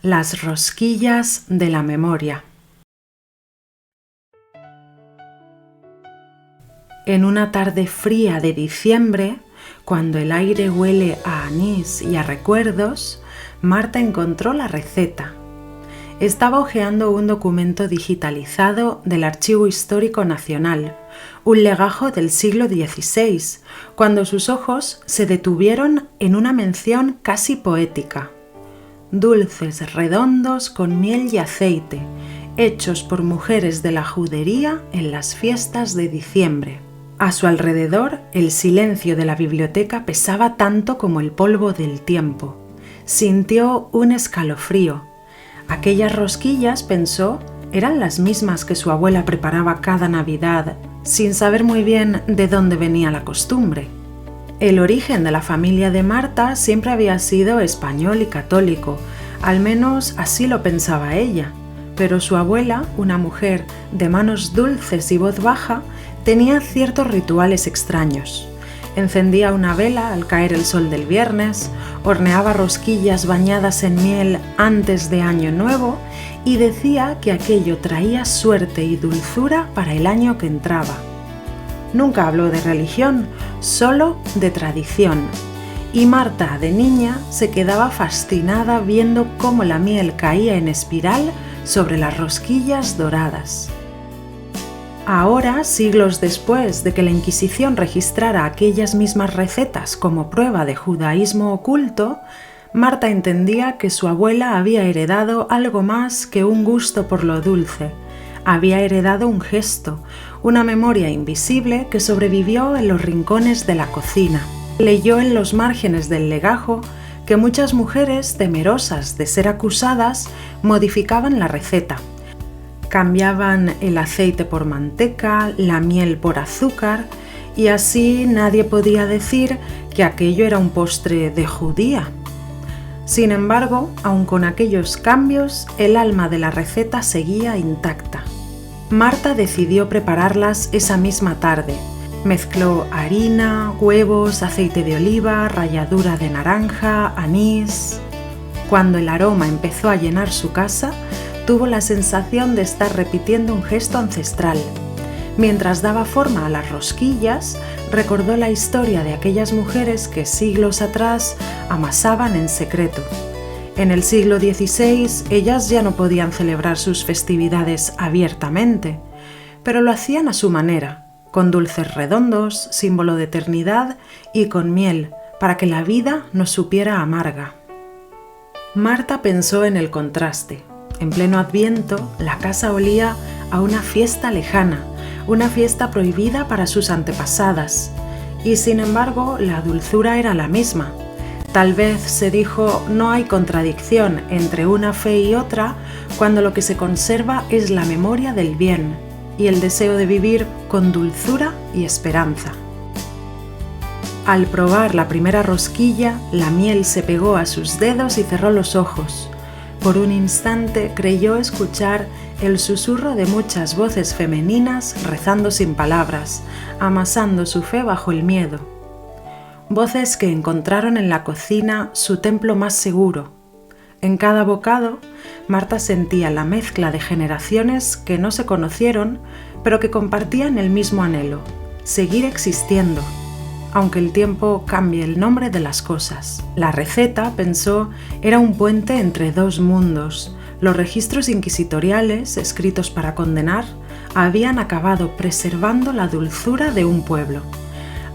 Las rosquillas de la memoria. En una tarde fría de diciembre, cuando el aire huele a anís y a recuerdos, Marta encontró la receta. Estaba hojeando un documento digitalizado del Archivo Histórico Nacional, un legajo del siglo XVI, cuando sus ojos se detuvieron en una mención casi poética. Dulces redondos con miel y aceite, hechos por mujeres de la judería en las fiestas de diciembre. A su alrededor, el silencio de la biblioteca pesaba tanto como el polvo del tiempo. Sintió un escalofrío. Aquellas rosquillas, pensó, eran las mismas que su abuela preparaba cada Navidad, sin saber muy bien de dónde venía la costumbre. El origen de la familia de Marta siempre había sido español y católico, al menos así lo pensaba ella, pero su abuela, una mujer de manos dulces y voz baja, tenía ciertos rituales extraños. Encendía una vela al caer el sol del viernes, horneaba rosquillas bañadas en miel antes de Año Nuevo y decía que aquello traía suerte y dulzura para el año que entraba. Nunca habló de religión, solo de tradición. Y Marta, de niña, se quedaba fascinada viendo cómo la miel caía en espiral sobre las rosquillas doradas. Ahora, siglos después de que la Inquisición registrara aquellas mismas recetas como prueba de judaísmo oculto, Marta entendía que su abuela había heredado algo más que un gusto por lo dulce. Había heredado un gesto, una memoria invisible que sobrevivió en los rincones de la cocina. Leyó en los márgenes del legajo que muchas mujeres, temerosas de ser acusadas, modificaban la receta. Cambiaban el aceite por manteca, la miel por azúcar, y así nadie podía decir que aquello era un postre de judía. Sin embargo, aun con aquellos cambios, el alma de la receta seguía intacta. Marta decidió prepararlas esa misma tarde. Mezcló harina, huevos, aceite de oliva, ralladura de naranja, anís. Cuando el aroma empezó a llenar su casa, tuvo la sensación de estar repitiendo un gesto ancestral. Mientras daba forma a las rosquillas, recordó la historia de aquellas mujeres que siglos atrás amasaban en secreto. En el siglo XVI, ellas ya no podían celebrar sus festividades abiertamente, pero lo hacían a su manera, con dulces redondos, símbolo de eternidad, y con miel, para que la vida no supiera amarga. Marta pensó en el contraste. En pleno Adviento, la casa olía a una fiesta lejana, una fiesta prohibida para sus antepasadas, y sin embargo la dulzura era la misma. Tal vez, se dijo, no hay contradicción entre una fe y otra cuando lo que se conserva es la memoria del bien y el deseo de vivir con dulzura y esperanza. Al probar la primera rosquilla, la miel se pegó a sus dedos y cerró los ojos. Por un instante creyó escuchar el susurro de muchas voces femeninas rezando sin palabras, amasando su fe bajo el miedo. Voces que encontraron en la cocina su templo más seguro. En cada bocado, Marta sentía la mezcla de generaciones que no se conocieron, pero que compartían el mismo anhelo, seguir existiendo, aunque el tiempo cambie el nombre de las cosas. La receta, pensó, era un puente entre dos mundos. Los registros inquisitoriales, escritos para condenar, habían acabado preservando la dulzura de un pueblo.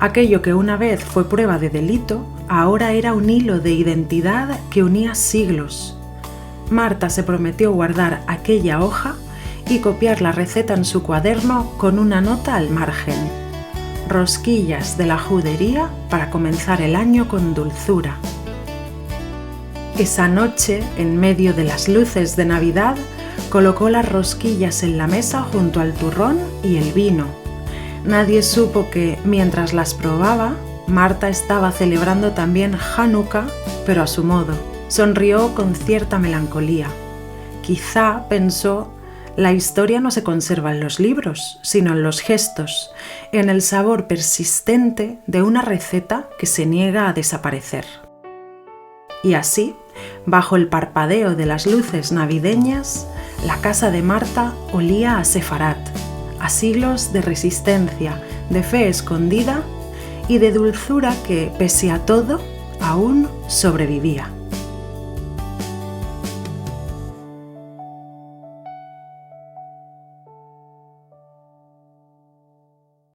Aquello que una vez fue prueba de delito, ahora era un hilo de identidad que unía siglos. Marta se prometió guardar aquella hoja y copiar la receta en su cuaderno con una nota al margen. Rosquillas de la judería para comenzar el año con dulzura. Esa noche, en medio de las luces de Navidad, colocó las rosquillas en la mesa junto al turrón y el vino. Nadie supo que, mientras las probaba, Marta estaba celebrando también Hanukkah, pero a su modo. Sonrió con cierta melancolía. Quizá pensó, la historia no se conserva en los libros, sino en los gestos, en el sabor persistente de una receta que se niega a desaparecer. Y así, bajo el parpadeo de las luces navideñas, la casa de Marta olía a sefarat, a siglos de resistencia, de fe escondida y de dulzura que, pese a todo, aún sobrevivía.